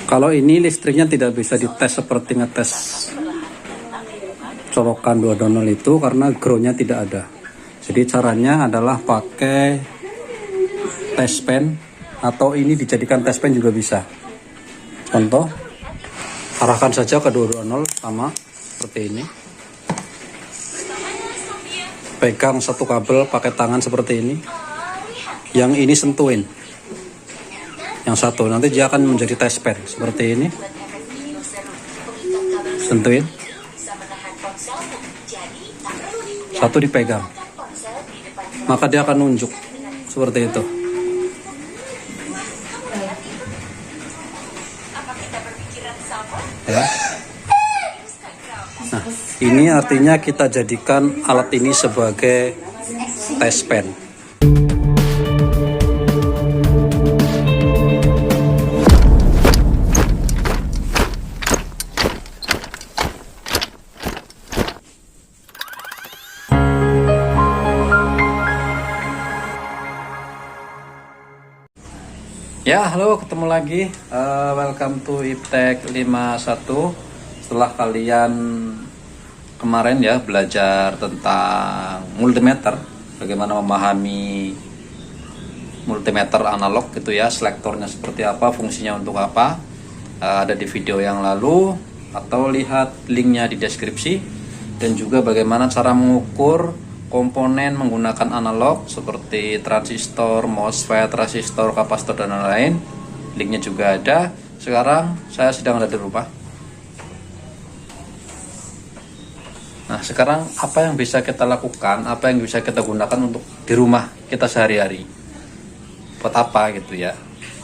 Kalau ini listriknya tidak bisa dites seperti ngetes colokan 220 itu karena groundnya tidak ada. Jadi caranya adalah pakai test pen, atau ini dijadikan test pen juga bisa. Contoh, arahkan saja ke 220 sama seperti ini. Pegang satu kabel pakai tangan seperti ini. Yang ini sentuhin. Yang satu nanti dia akan menjadi test pen seperti ini. Sentuhin. Satu dipegang. Maka dia akan nunjuk seperti itu. Ya. Nah, ini artinya kita jadikan alat ini sebagai test pen. Ya, halo, ketemu lagi. Welcome to Iptek 51. Setelah kalian kemarin ya belajar tentang multimeter, bagaimana memahami multimeter analog gitu ya, selektornya seperti apa, fungsinya untuk apa, ada di video yang lalu, atau lihat linknya di deskripsi. Dan juga bagaimana cara mengukur komponen menggunakan analog seperti transistor, MOSFET, resistor, kapasitor, dan lain-lain. Linknya juga ada. Sekarang saya sedang ada di rumah. Nah, sekarang apa yang bisa kita lakukan, apa yang bisa kita gunakan untuk di rumah kita sehari-hari? Buat apa gitu ya?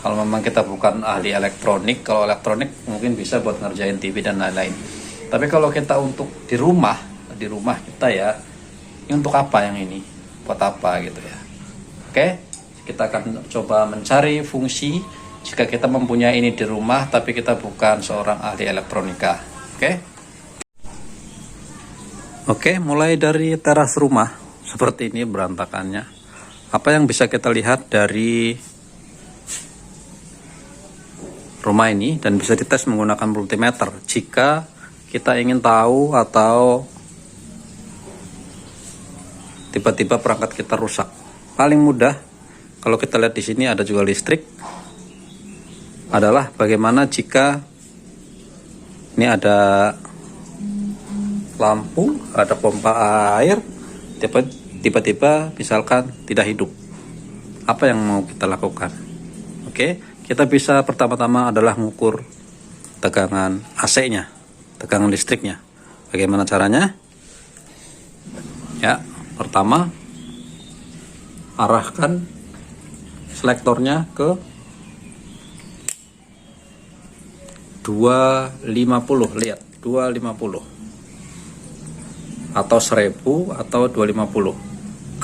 Kalau memang kita bukan ahli elektronik, kalau elektronik mungkin bisa buat ngerjain TV dan lain-lain. Tapi kalau kita untuk di rumah kita ya, ini untuk apa yang ini? Buat apa gitu ya? Oke, kita akan coba mencari fungsi jika kita mempunyai ini di rumah tapi kita bukan seorang ahli elektronika. Oke, mulai dari teras rumah seperti ini berantakannya. Apa yang bisa kita lihat dari rumah ini dan bisa dites menggunakan multimeter jika kita ingin tahu atau tiba-tiba perangkat kita rusak. Paling mudah kalau kita lihat di sini ada juga listrik, adalah bagaimana jika ini ada lampu, ada pompa air, tiba-tiba misalkan tidak hidup. Apa yang mau kita lakukan? Oke, kita bisa pertama-tama adalah mengukur tegangan AC-nya, tegangan listriknya. Bagaimana caranya? Ya, pertama, arahkan selektornya ke 250, lihat 250 atau 1000 atau 250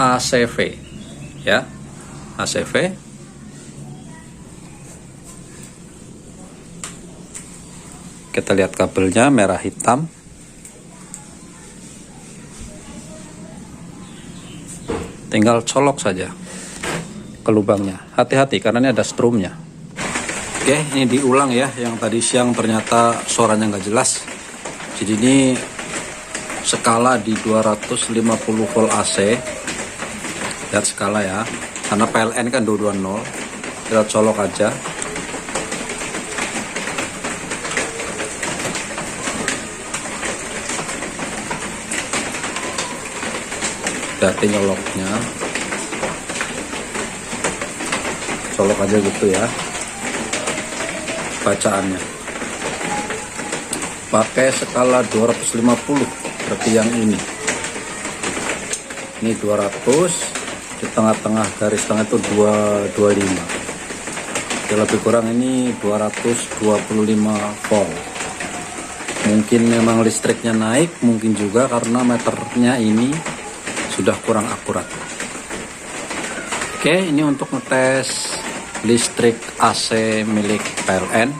ACV ya, ACV. Kita lihat kabelnya merah hitam. Tinggal colok saja ke lubangnya. Hati-hati karena ini ada strumnya. Oke, ini diulang ya. Yang tadi siang ternyata suaranya nggak jelas. Jadi ini skala di 250 volt AC. Lihat skala ya. Karena PLN kan 220. Kita colok aja. Hati nyoloknya, colok aja gitu ya. Bacaannya pakai skala 250, berarti yang ini 200, di tengah-tengah garis tengah itu 225, ya lebih kurang ini 225 volt. Mungkin memang listriknya naik, mungkin juga karena meternya ini sudah kurang akurat. Oke, ini untuk ngetes listrik AC milik PLN.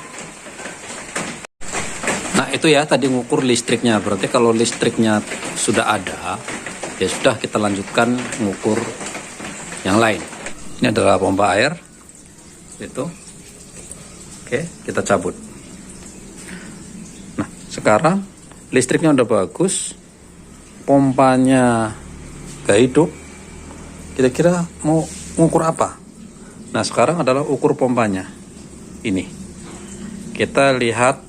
Nah, itu ya tadi ngukur listriknya. Berarti kalau listriknya sudah ada, ya sudah kita lanjutkan ngukur yang lain. Ini adalah pompa air. Itu. Oke, kita cabut. Sekarang listriknya udah bagus, pompanya gak hidup. Kira-kira mau ngukur apa? Nah, sekarang adalah ukur pompanya. Ini kita lihat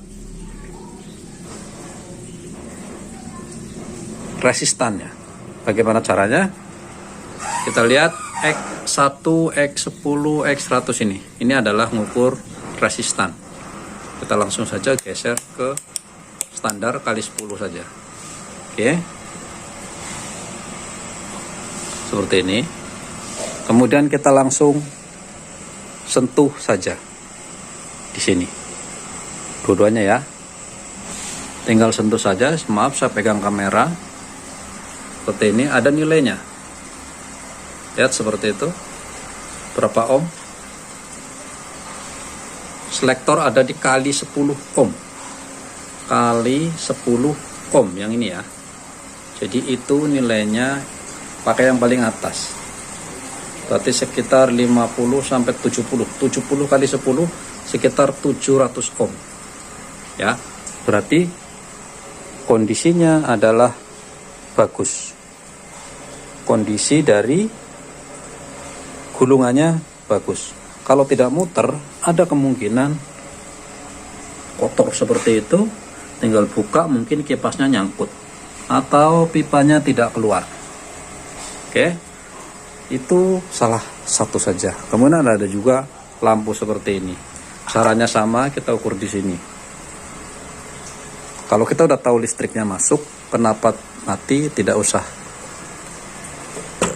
resistannya. Bagaimana caranya? Kita lihat X1, X10, X100 ini. Ini adalah ngukur resistan. Kita langsung saja geser ke standar kali 10 saja. Oke. Seperti ini. Kemudian kita langsung sentuh saja di sini. Dua-duanya ya. Tinggal sentuh saja. Maaf, saya pegang kamera. Seperti ini, ada nilainya. Lihat seperti itu. Berapa ohm? Selektor ada di kali 10 ohm. Kali 10 ohm yang ini ya. Jadi itu nilainya pakai yang paling atas. Berarti sekitar 50 sampai 70. 70 kali 10 sekitar 700 ohm. Ya. Berarti kondisinya adalah bagus. Kondisi dari gulungannya bagus. Kalau tidak muter, ada kemungkinan kotor seperti itu. Tinggal buka, mungkin kipasnya nyangkut atau pipanya tidak keluar. Oke, itu salah satu saja. Kemudian ada juga lampu seperti ini. Caranya sama, kita ukur di sini. Kalau kita udah tahu listriknya masuk, kenapa mati, tidak usah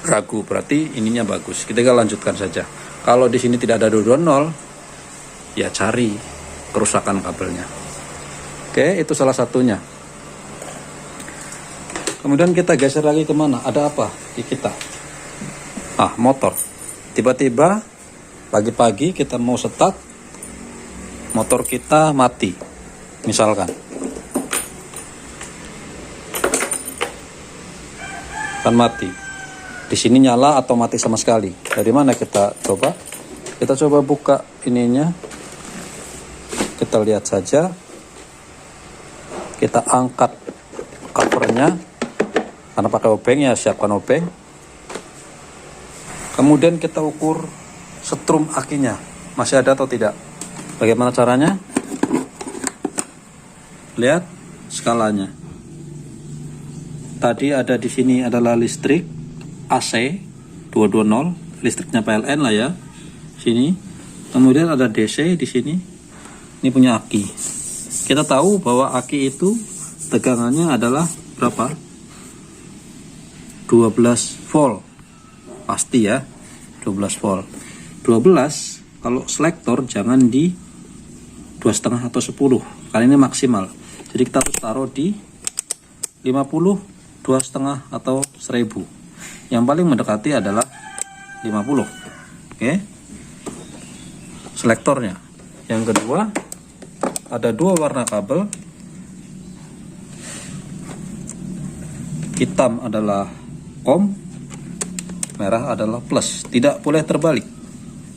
ragu, berarti ininya bagus. Kita lanjutkan saja. Kalau di sini tidak ada 220, ya cari kerusakan kabelnya. Oke, itu salah satunya. Kemudian kita geser lagi kemana? Ada apa di kita? Motor. Tiba-tiba pagi-pagi kita mau start, motor kita mati. Misalkan. Kan mati. Di sini nyala atau mati sama sekali. Dari mana kita coba? Kita coba buka ininya. Kita lihat saja. Kita angkat covernya. Karena pakai obeng ya, siapkan obeng. Kemudian kita ukur setrum akinya. Masih ada atau tidak? Bagaimana caranya? Lihat skalanya. Tadi ada di sini adalah listrik AC 220, listriknya PLN lah ya. Sini. Kemudian ada DC di sini. Ini punya aki. Kita tahu bahwa aki itu tegangannya adalah berapa? 12 volt. Pasti ya. 12 volt. 12 kalau selektor jangan di 2,5 atau 10. Kali ini maksimal. Jadi kita harus taruh di 50, 2,5 atau 1000. Yang paling mendekati adalah 50. Oke. Selektornya. Yang kedua, ada dua warna kabel. Hitam adalah ohm, merah adalah plus. Tidak boleh terbalik.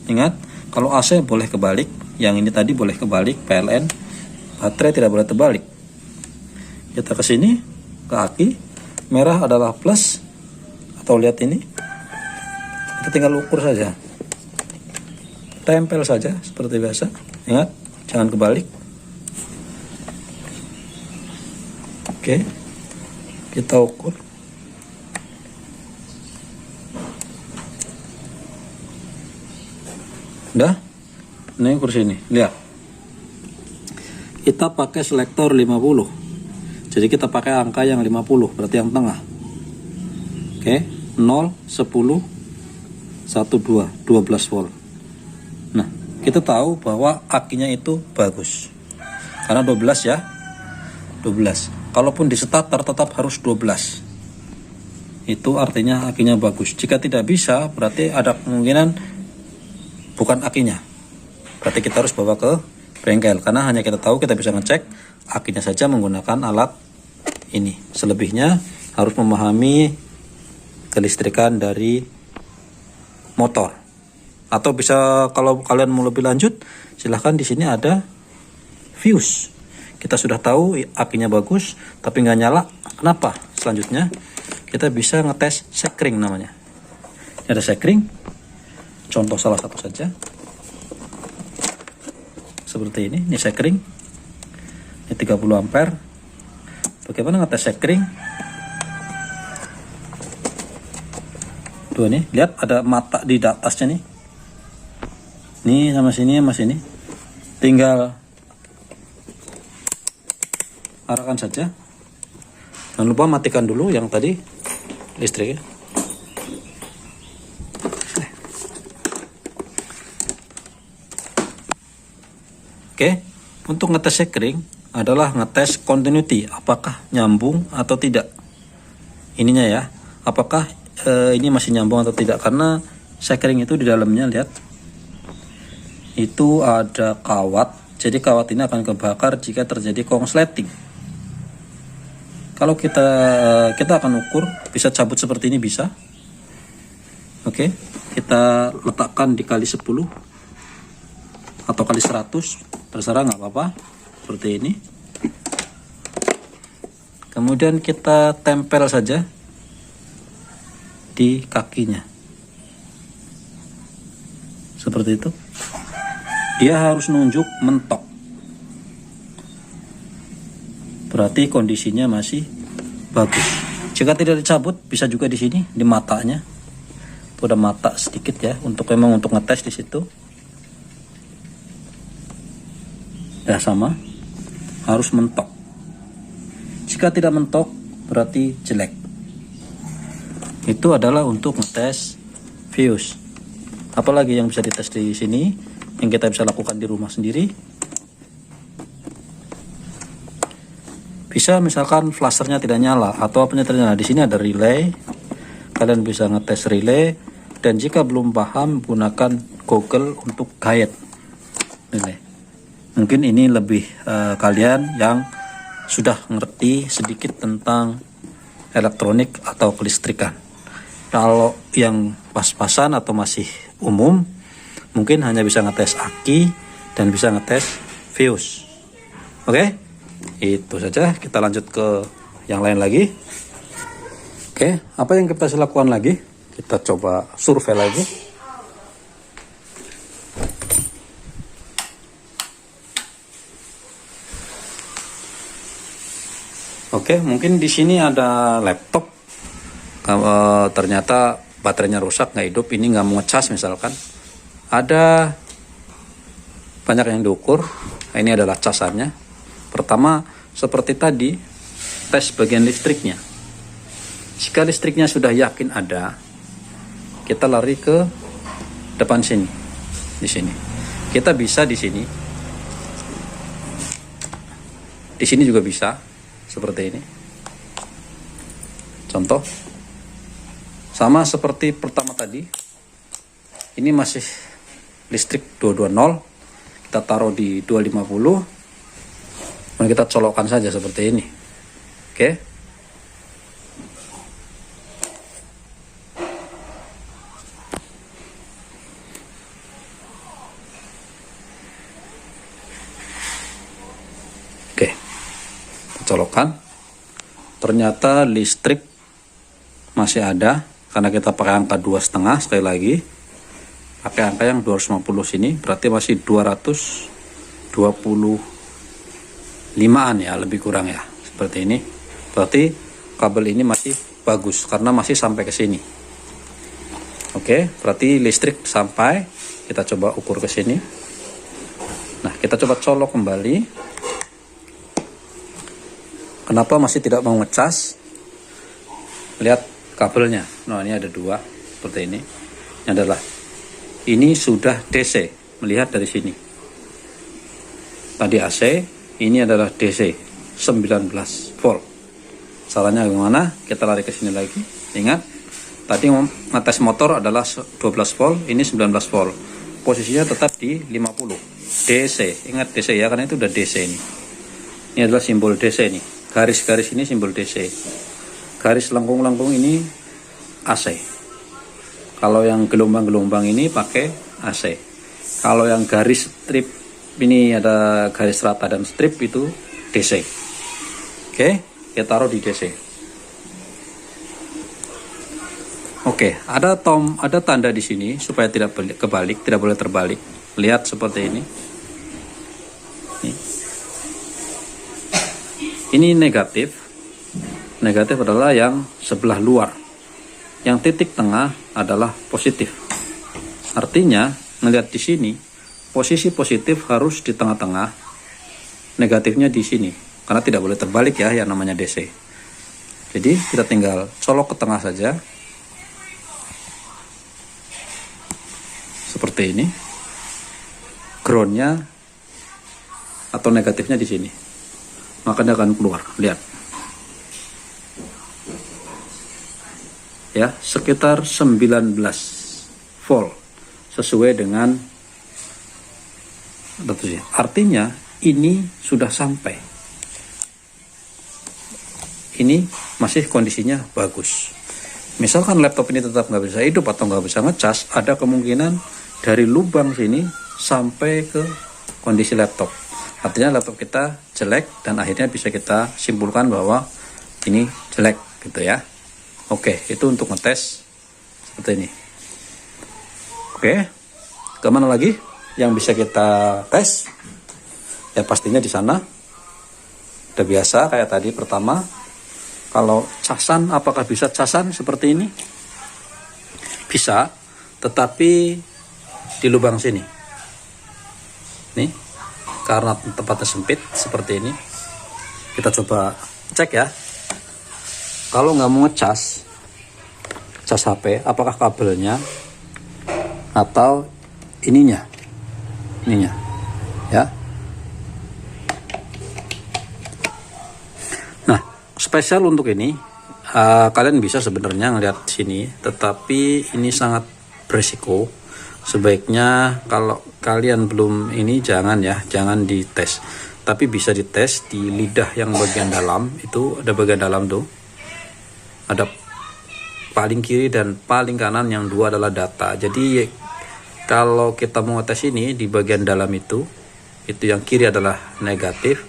Ingat, kalau AC boleh kebalik, yang ini tadi boleh kebalik, PLN. Baterai tidak boleh terbalik. Kita ke sini, ke aki. Merah adalah plus. Atau lihat ini, kita tinggal ukur saja, tempel saja seperti biasa. Ingat, jangan kebalik. Oke, kita ukur. Udah, ini ukur sini. Lihat, kita pakai selektor 50, jadi kita pakai angka yang 50, berarti yang tengah. Oke. 0, 10, 12 volt. Nah, kita tahu bahwa akinya itu bagus. Karena 12 ya. 12. Kalaupun di starter tetap harus 12. Itu artinya akinya bagus. Jika tidak bisa, berarti ada kemungkinan bukan akinya. Berarti kita harus bawa ke bengkel. Karena hanya kita tahu, kita bisa ngecek akinya saja menggunakan alat ini. Selebihnya harus memahami kelistrikan dari motor. Atau bisa, kalau kalian mau lebih lanjut, silahkan di sini ada fuse. kita sudah tahu akinya bagus tapi nggak nyala. Kenapa? Selanjutnya kita bisa ngetes sekring namanya. Ini ada sekring, contoh salah satu saja seperti ini sekring, ini 30 ampere. Bagaimana ngetes sekring? Tuh nih, lihat ada mata di atasnya nih. Nih sama sini sama sini. Tinggal arahkan saja. Jangan lupa matikan dulu yang tadi listriknya. Oke, untuk ngetes sekring adalah ngetes continuity, apakah nyambung atau tidak. Ininya ya, apakah ini masih nyambung atau tidak, karena sekring itu di dalamnya lihat itu ada kawat, jadi kawat ini akan kebakar jika terjadi konsleting. Kalau kita akan ukur, bisa cabut seperti ini bisa. Oke, kita letakkan dikali 10 atau kali 100, terserah, nggak apa-apa, seperti ini. Kemudian kita tempel saja di kakinya seperti itu. Dia harus nunjuk mentok, berarti kondisinya masih bagus. Jika tidak dicabut, bisa juga di sini di matanya. Itu ada mata sedikit ya, untuk ngetes di situ. Ya sama, harus mentok. Jika tidak mentok, berarti jelek. Itu adalah untuk ngetes fuse. Apalagi yang bisa dites di sini, yang kita bisa lakukan di rumah sendiri. Bisa misalkan flashernya tidak nyala atau apanya ternyala. Di sini ada relay. Kalian bisa ngetes relay, dan jika belum paham gunakan Google untuk guide relay. Mungkin ini lebih kalian yang sudah ngerti sedikit tentang elektronik atau kelistrikan. Kalau yang pas-pasan atau masih umum, mungkin hanya bisa ngetes aki dan bisa ngetes fuse. Oke, itu saja. Kita lanjut ke yang lain lagi. Oke, apa yang kita bisa lakukan lagi? Kita coba survei lagi. Oke, mungkin di sini ada laptop. Ternyata baterainya rusak, nggak hidup, ini nggak mau ngecas misalkan. Ada banyak yang diukur. Ini adalah casannya. Pertama, seperti tadi, tes bagian listriknya. Jika listriknya sudah yakin ada, kita lari ke depan sini. Di sini. Kita bisa di sini. Di sini juga bisa. Seperti ini. Contoh. Sama seperti pertama tadi. Ini masih listrik 220. Kita taruh di 250. Kemudian kita colokkan saja seperti ini. Oke. Oke. Colokkan. Ternyata listrik masih ada. Karena kita pakai angka 2,5 sekali lagi. Pakai angka yang 250 sini, berarti masih 225an ya, lebih kurang ya. Seperti ini. Berarti kabel ini masih bagus karena masih sampai ke sini. Oke, berarti listrik sampai. Kita coba ukur ke sini. Nah, kita coba colok kembali. Kenapa masih tidak mau ngecas? Lihat kabelnya. Nah, ini ada dua seperti ini. Ini adalah, ini sudah DC, melihat dari sini. Tadi AC, ini adalah DC 19 volt. Caranya gimana? Kita lari ke sini lagi. Ingat, tadi ngetes motor adalah 12 volt, ini 19 volt. Posisinya tetap di 50 DC. Ingat DC ya, karena itu udah DC ini. Ini adalah simbol DC nih. Garis-garis ini simbol DC. Garis lengkung-lengkung ini AC. Kalau yang gelombang-gelombang ini pakai AC. Kalau yang garis strip ini ada garis rata dan strip itu DC. Oke, kita taruh di DC. Oke, ada tanda di sini supaya tidak kebalik, tidak boleh terbalik. Lihat seperti ini. Ini negatif. Negatif adalah yang sebelah luar. Yang titik tengah adalah positif. Artinya, melihat di sini, posisi positif harus di tengah-tengah, negatifnya di sini. Karena tidak boleh terbalik ya, yang namanya DC. Jadi, kita tinggal colok ke tengah saja. Seperti ini. Groundnya atau negatifnya di sini. Maka dia akan keluar. Lihat. Ya, sekitar 19 volt sesuai dengan artinya ini sudah sampai. Ini masih kondisinya bagus. Misalkan laptop ini tetap nggak bisa hidup atau nggak bisa ngecas, ada kemungkinan dari lubang sini sampai ke kondisi laptop. Artinya laptop kita jelek dan akhirnya bisa kita simpulkan bahwa ini jelek gitu ya. Oke, itu untuk ngetes seperti ini. Oke, kemana lagi yang bisa kita tes? Ya pastinya di sana. Udah biasa kayak tadi pertama. Kalau casan, apakah bisa casan seperti ini? Bisa, tetapi di lubang sini. Nih, karena tempatnya sempit seperti ini. Kita coba cek ya. Kalau nggak mau ngecas, cas HP, apakah kabelnya atau ininya, ya. Nah, spesial untuk ini, kalian bisa sebenarnya ngeliat sini, tetapi ini sangat berisiko. Sebaiknya kalau kalian belum ini jangan dites, tapi bisa dites di lidah yang bagian dalam. Itu ada bagian dalam tuh. Ada paling kiri dan paling kanan, yang dua adalah data. Jadi kalau kita mau tes ini di bagian dalam itu yang kiri adalah negatif,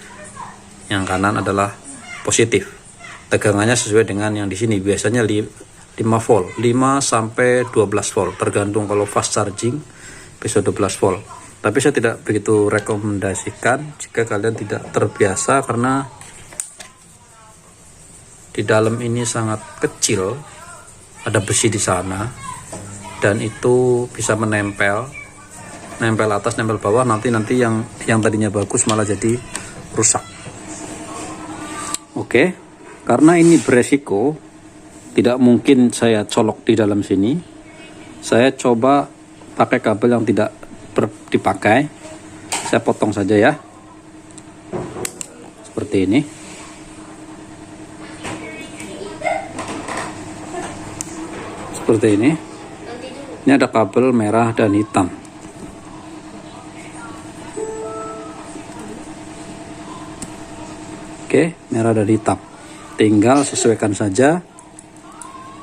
yang kanan adalah positif. Tegangannya sesuai dengan yang di sini, biasanya 5 volt, 5 sampai 12 volt, tergantung. Kalau fast charging bisa 12 volt. Tapi saya tidak begitu rekomendasikan jika kalian tidak terbiasa, karena di dalam ini sangat kecil, ada besi di sana, dan itu bisa nempel atas, nempel bawah, nanti yang tadinya bagus malah jadi rusak. Oke, karena ini beresiko, tidak mungkin saya colok di dalam sini. Saya coba pakai kabel yang tidak dipakai, saya potong saja ya, seperti ini. Seperti ini. Ini ada kabel merah dan hitam. Oke, merah dan hitam. Tinggal sesuaikan saja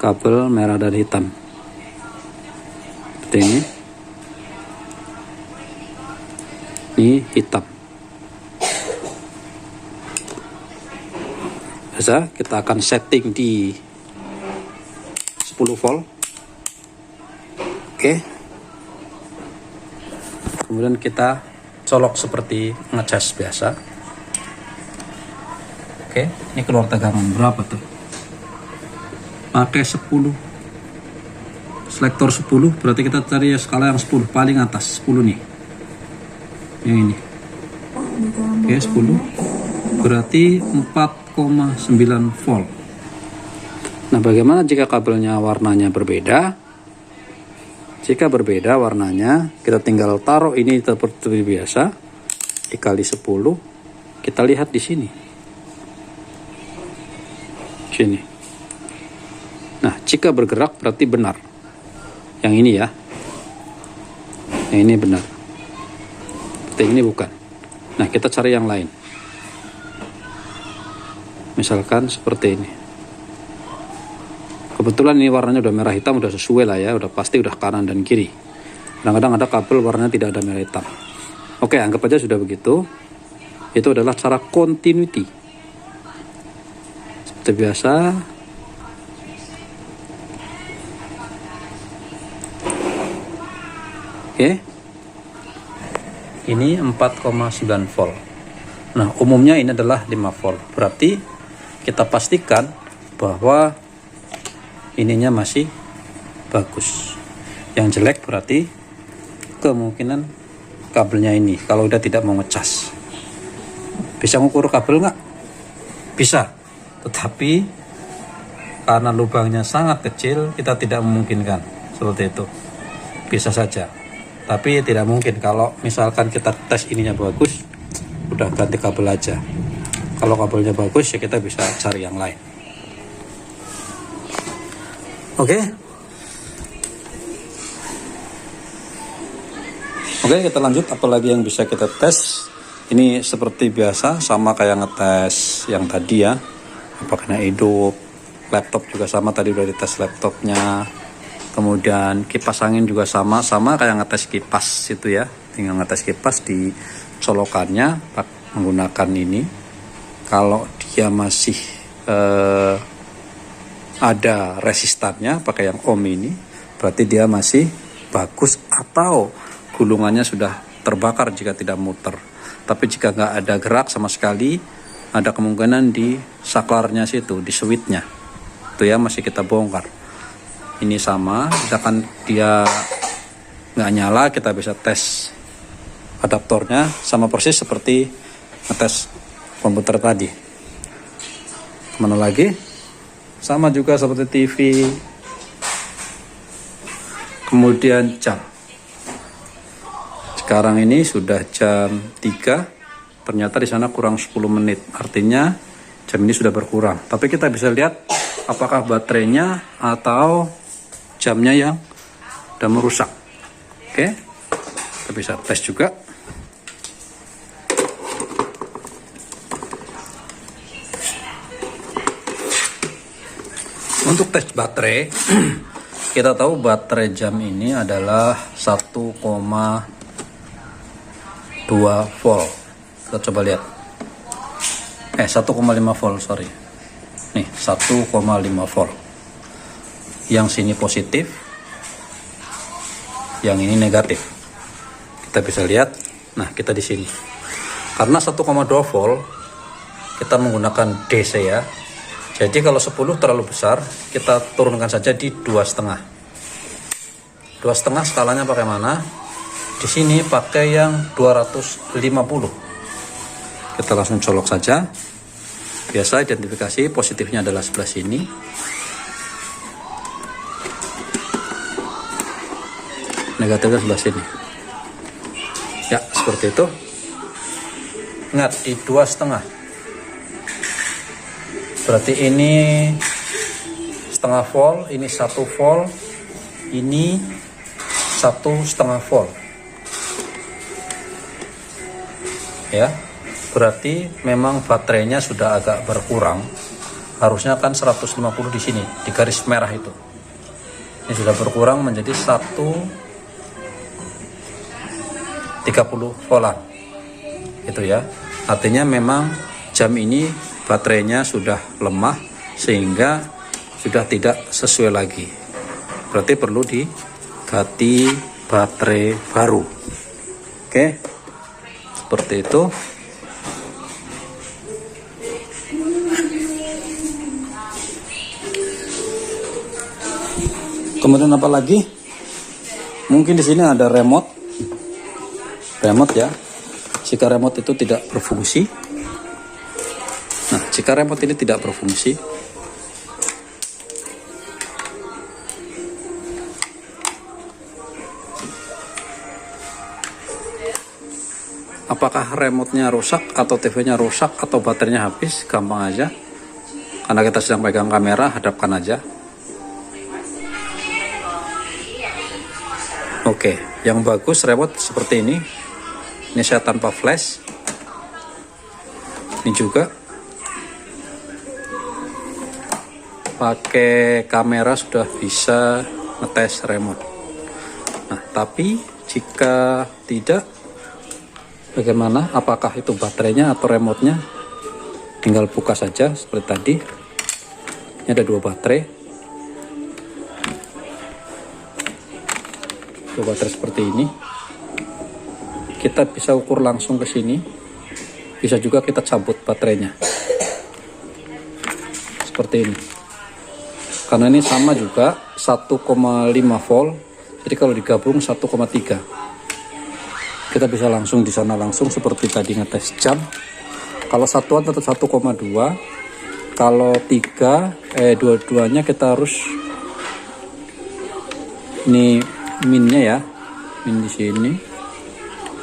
kabel merah dan hitam. Seperti ini. Ini hitam. Biasa kita akan setting di 10 volt. Oke, kemudian kita colok seperti ngecas biasa. Oke, ini keluar tegangan berapa tuh? Pakai 10, selektor 10, berarti kita cari skala yang 10, paling atas 10 nih, yang ini. Oke, 10 berarti 4,9 volt. Nah, bagaimana jika kabelnya warnanya berbeda? Jika berbeda warnanya, kita tinggal taruh ini seperti biasa, dikali 10, kita lihat di sini. Sini. Nah, jika bergerak berarti benar. Yang ini ya. Yang ini benar. Yang ini bukan. Nah, kita cari yang lain. Misalkan seperti ini. Kebetulan ini warnanya udah merah hitam, udah sesuai lah ya, udah pasti udah kanan dan kiri. Kadang-kadang ada kabel warnanya tidak ada merah hitam. Oke, anggap aja sudah begitu. Itu adalah cara continuity. Seperti biasa. Oke. Ini 4,9 volt. Nah, umumnya ini adalah 5 volt. Berarti kita pastikan bahwa ininya masih bagus. Yang jelek berarti kemungkinan kabelnya ini kalau udah tidak mau ngecas. Bisa ngukur kabel nggak? Bisa. Tetapi karena lubangnya sangat kecil, kita tidak memungkinkan seperti itu. Bisa saja, tapi tidak mungkin. Kalau misalkan kita tes ininya bagus, udah ganti kabel aja. Kalau kabelnya bagus ya kita bisa cari yang lain. Oke, kita lanjut. Apalagi yang bisa kita tes? Ini seperti biasa, sama kayak ngetes yang tadi ya. Apakah kena hidup? Laptop juga sama, tadi udah dites laptopnya. Kemudian kipas angin juga sama kayak ngetes kipas itu ya. Tinggal ngetes kipas di colokannya menggunakan ini. Kalau dia masih ada resistannya, pakai yang ohm ini, berarti dia masih bagus atau gulungannya sudah terbakar jika tidak muter. Tapi jika nggak ada gerak sama sekali, ada kemungkinan di saklarnya situ, di switchnya itu ya, masih kita bongkar. Ini sama, misalkan dia nggak nyala, kita bisa tes adaptornya, sama persis seperti ngetes komputer tadi. Mana lagi? Sama juga seperti TV. Kemudian jam. Sekarang ini sudah jam 3. Ternyata di sana kurang 10 menit. Artinya jam ini sudah berkurang. Tapi kita bisa lihat apakah baterainya atau jamnya yang sudah merusak. Oke. Kita bisa tes juga. Untuk tes baterai, kita tahu baterai jam ini adalah 1,2 volt. Kita coba lihat. 1,5 volt, sorry. Nih, 1,5 volt. Yang sini positif, yang ini negatif. Kita bisa lihat. Nah, kita di sini. Karena 1,2 volt, kita menggunakan DC ya. Jadi kalau 10 terlalu besar, kita turunkan saja di 2,5. 2,5 skalanya pakai mana? Di sini pakai yang 250. Kita langsung colok saja. Biasa identifikasi positifnya adalah sebelah sini. Negatifnya sebelah sini. Ya, seperti itu. Ingat, di 2,5. Berarti ini setengah volt, ini 1 volt, ini 1,5 volt. Ya, berarti memang baterainya sudah agak berkurang. Harusnya kan 150 di sini, di garis merah itu. Ini sudah berkurang menjadi 130 volt. Itu ya. Artinya memang jam ini baterainya sudah lemah sehingga sudah tidak sesuai lagi. Berarti perlu diganti baterai baru. Oke, seperti itu. Kemudian apa lagi? Mungkin di sini ada remote ya. Jika remote itu tidak berfungsi, nah, jika remote ini tidak berfungsi, apakah remote-nya rusak atau TV-nya rusak atau baterainya habis? Gampang aja. Karena kita sedang pegang kamera, hadapkan aja. Oke, yang bagus remote seperti ini. Ini saya tanpa flash. Ini juga pakai kamera sudah bisa ngetes remote. Nah, tapi jika tidak, bagaimana, apakah itu baterainya atau remote-nya. Tinggal buka saja seperti tadi. Ini ada 2 baterai. 2 baterai seperti ini. Kita bisa ukur langsung ke sini. Bisa juga kita cabut baterainya. Seperti ini. Karena ini sama juga 1,5 volt. Jadi kalau digabung 1,3. Kita bisa langsung di sana langsung seperti tadi ngetes jam. Kalau satuan tetap 1,2. Kalau 3 dua-duanya kita harus ini minnya ya. Min di sini.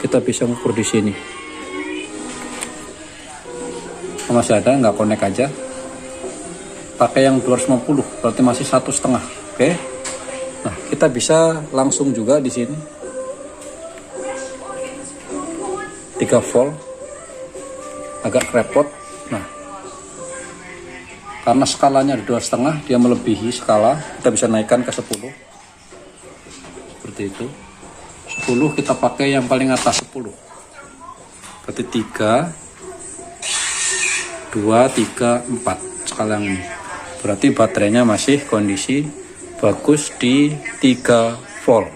Kita bisa ngukur di sini. Masih ada, nggak connect aja. Pakai yang 250, berarti masih 1,5. Oke. Nah, kita bisa langsung juga di sini. 3 volt. Agak repot. Nah, karena skalanya ada 2,5, dia melebihi skala. Kita bisa naikkan ke 10. Seperti itu. 10 kita pakai yang paling atas 10. Berarti 3, 2, 3, 4 skala yang ini. Berarti baterainya masih kondisi bagus di 3 volt.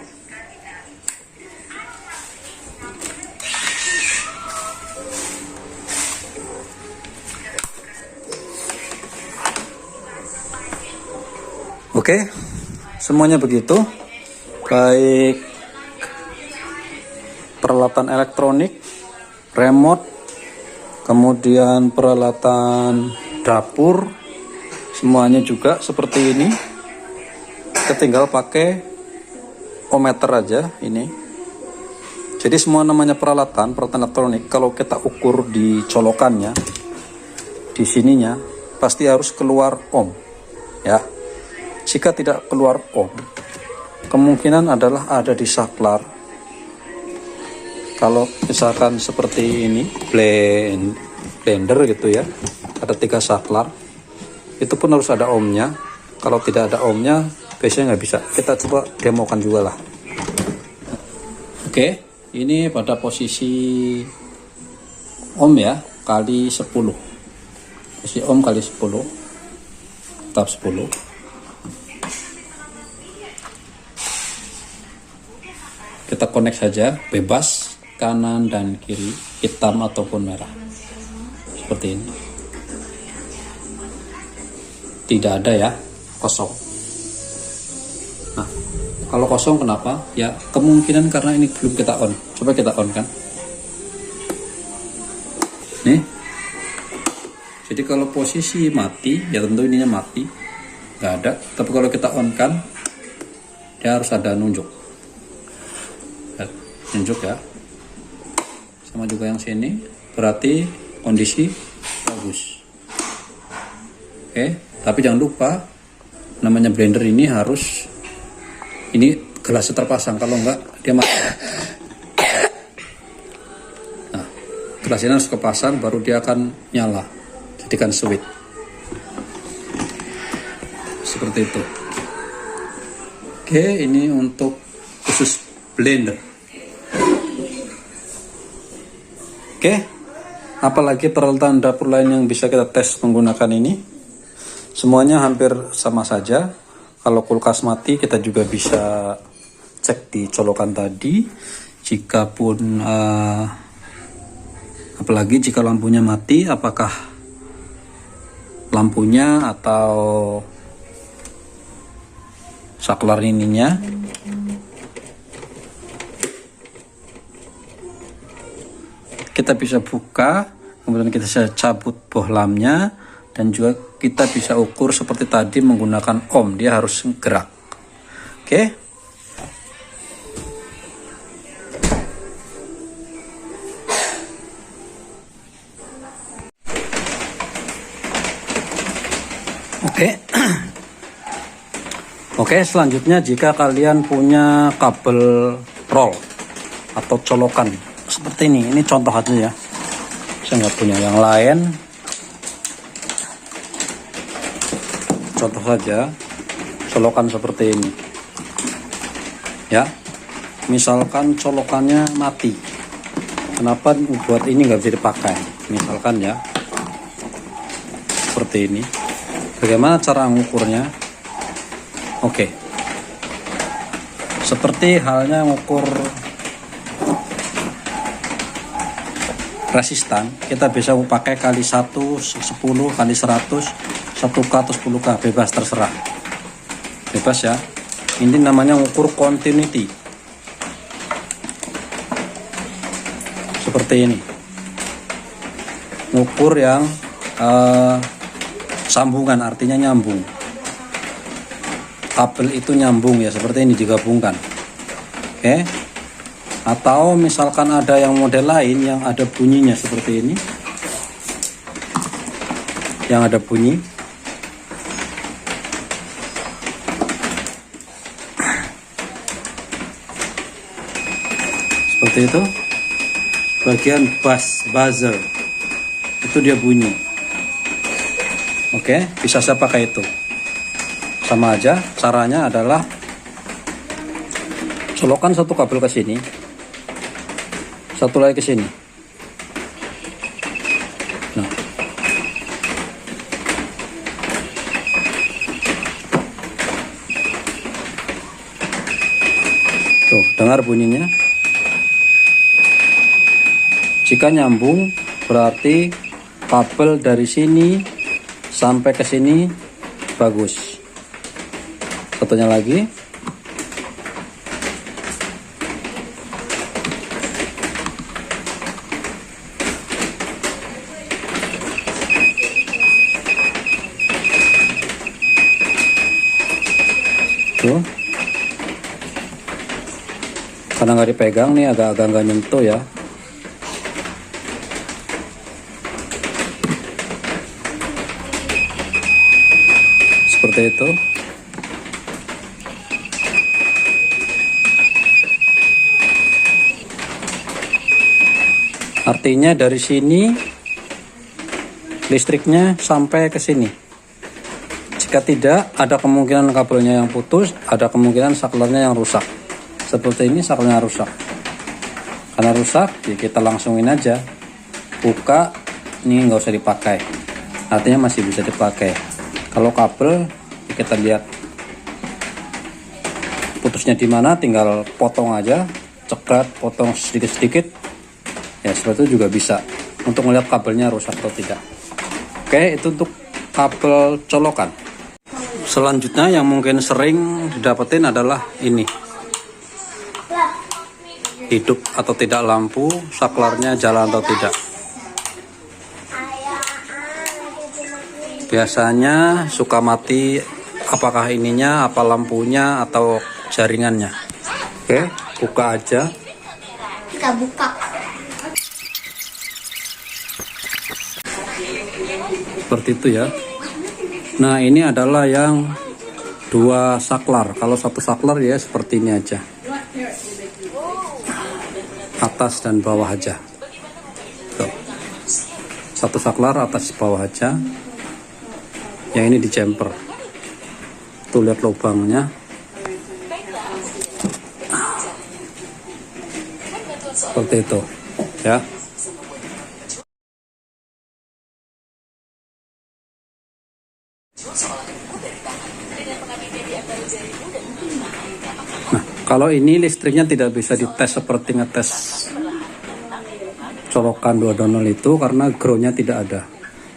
Oke, semuanya begitu. Baik peralatan elektronik, remote, kemudian peralatan dapur, semuanya juga seperti ini. Kita tinggal pakai ohmmeter aja ini. Jadi semua namanya peralatan elektronik, kalau kita ukur di colokannya, di sininya pasti harus keluar ohm ya. Jika tidak keluar ohm, kemungkinan adalah ada di saklar. Kalau misalkan seperti ini blender gitu ya, ada 3 saklar, itu pun harus ada ohmnya. Kalau tidak ada ohmnya biasanya nggak bisa. Kita coba demokan juga lah. Oke, ini pada posisi ohm ya, kali 10. Posisi ohm kali 10, tetap 10. Kita connect saja, bebas kanan dan kiri, hitam ataupun merah, seperti ini. Tidak ada ya, kosong. Nah, kalau kosong kenapa? Ya kemungkinan karena ini belum kita on. Coba kita on kan. Nih. Jadi kalau posisi mati, ya tentu ininya mati, nggak ada. Tapi kalau kita on kan, dia harus ada nunjuk. Nunjuk ya. Sama juga yang sini, berarti kondisi bagus. Oke, tapi jangan lupa namanya blender ini harus ini gelasnya terpasang, kalau enggak dia mati. Nah, gelas ini harus kepasang baru dia akan nyala. Jadikan switch. Seperti itu. Oke, ini untuk khusus blender. Oke, apalagi peralatan dapur lain yang bisa kita tes menggunakan ini. Semuanya hampir sama saja. Kalau kulkas mati kita juga bisa cek di colokan tadi. Jikapun apalagi jika lampunya mati, apakah lampunya atau saklar ininya. Kita bisa buka, kemudian kita bisa cabut bohlamnya, dan juga kita bisa ukur seperti tadi menggunakan ohm, dia harus gerak. Oke. Oke. Oke, selanjutnya jika kalian punya kabel roll atau colokan seperti ini contoh aja ya, saya nggak punya yang lain, contoh saja colokan seperti ini ya. Misalkan colokannya mati, kenapa buat ini nggak bisa dipakai. Misalkan ya seperti ini. Bagaimana cara mengukurnya? Oke, seperti halnya mengukur resistan, kita bisa pakai kali 1, 10, kali 100, 1K atau 10K, bebas, terserah, bebas ya. Ini namanya mengukur continuity, seperti ini, mengukur yang sambungan, artinya nyambung, kabel itu nyambung ya, seperti ini digabungkan. Oke. Atau misalkan ada yang model lain yang ada bunyinya seperti ini, yang ada bunyi, seperti itu, bagian buzzer itu dia bunyi. Oke, bisa saya pakai itu, sama aja. Caranya adalah colokkan satu kabel ke sini, satu lagi ke sini. Nah, tuh, dengar bunyinya. Jika nyambung, berarti kabel dari sini sampai ke sini bagus. Satunya lagi. Tuh, karena nggak dipegang nih, agak-agak nggak nyentuh ya. Seperti itu. Artinya dari sini listriknya sampai ke sini. Jika tidak, ada kemungkinan kabelnya yang putus, ada kemungkinan saklarnya yang rusak. Seperti ini, saklarnya rusak. Karena rusak, ya kita langsungin aja. Buka, ini nggak usah dipakai. Artinya masih bisa dipakai. Kalau kabel, kita lihat putusnya di mana, tinggal potong aja, cekrat, potong sedikit-sedikit. Ya, seperti itu juga bisa. Untuk melihat kabelnya rusak atau tidak. Oke, itu untuk kabel colokan. Selanjutnya yang mungkin sering didapetin adalah ini, hidup atau tidak lampu, saklarnya jalan atau tidak. Biasanya suka mati, apakah ininya, apa lampunya, atau jaringannya. Oke, buka aja. Kita buka. Seperti itu ya. Nah, ini adalah yang 2 saklar. Kalau 1 saklar ya seperti ini aja, atas dan bawah aja. Tuh. 1 saklar atas bawah aja. Yang ini di jumper. Tuh, lihat lubangnya. Seperti itu ya. Nah, kalau ini listriknya tidak bisa dites seperti ngetes colokan 220 itu karena groundnya tidak ada.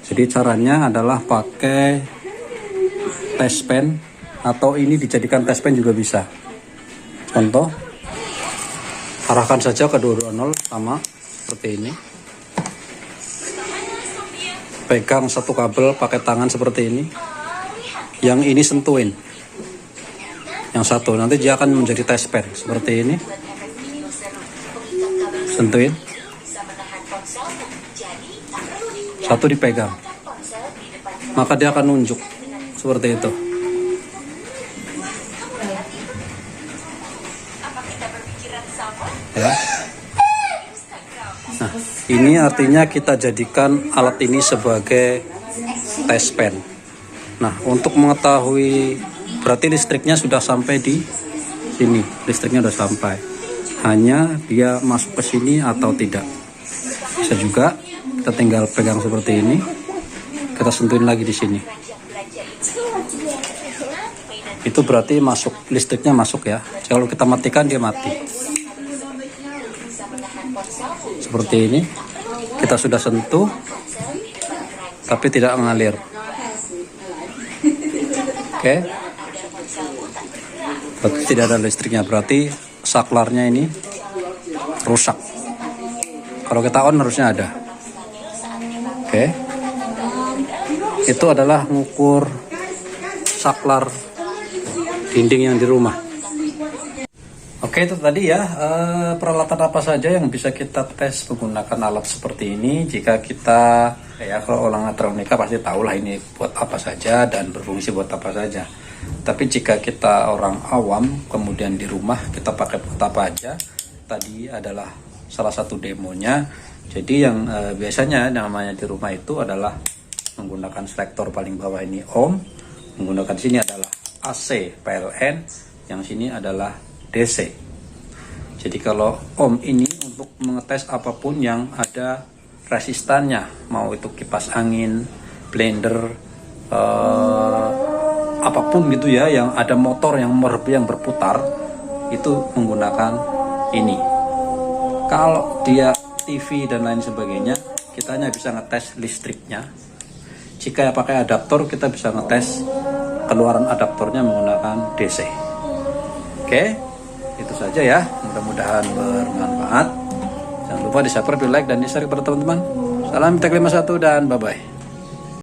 Jadi caranya adalah pakai test pen, atau ini dijadikan test pen juga bisa. Contoh, arahkan saja ke 220 sama seperti ini. Pegang satu kabel pakai tangan seperti ini. Yang ini sentuhin yang satu, nanti dia akan menjadi test pen seperti ini. Sentuhin, satu dipegang, maka dia akan nunjuk seperti itu. Ya. Nah, ini artinya kita jadikan alat ini sebagai test pen. Nah, untuk mengetahui berarti listriknya sudah sampai di sini, listriknya sudah sampai. Hanya dia masuk ke sini atau tidak. Bisa juga kita tinggal pegang seperti ini, kita sentuhin lagi di sini. Itu berarti masuk, listriknya masuk ya. Kalau kita matikan dia mati. Seperti ini, kita sudah sentuh tapi tidak mengalir. Oke. Berarti tidak ada listriknya, berarti saklarnya ini rusak. Kalau kita on harusnya ada. Oke. Itu adalah mengukur saklar dinding yang di rumah. Oke, itu tadi ya peralatan apa saja yang bisa kita tes menggunakan alat seperti ini. Jika kita kalau orang elektronika pasti tahu lah ini buat apa saja dan berfungsi buat apa saja. Tapi jika kita orang awam kemudian di rumah kita pakai buat apa aja, tadi adalah salah satu demonya. Jadi yang biasanya namanya di rumah itu adalah menggunakan selektor paling bawah ini ohm, menggunakan sini adalah AC PLN, yang sini adalah DC. Jadi kalau ohm ini untuk mengetes apapun yang ada resistannya, mau itu kipas angin, blender, apapun gitu ya, yang ada motor yang berputar, itu menggunakan ini. Kalau dia TV dan lain sebagainya, kita hanya bisa ngetes listriknya. Jika pakai adaptor, kita bisa ngetes keluaran adaptornya menggunakan DC. Oke, itu saja ya. Mudah-mudahan bermanfaat. Jangan lupa di-subscribe, like, dan di-share kepada teman-teman. Salam Iptek 51 dan bye-bye.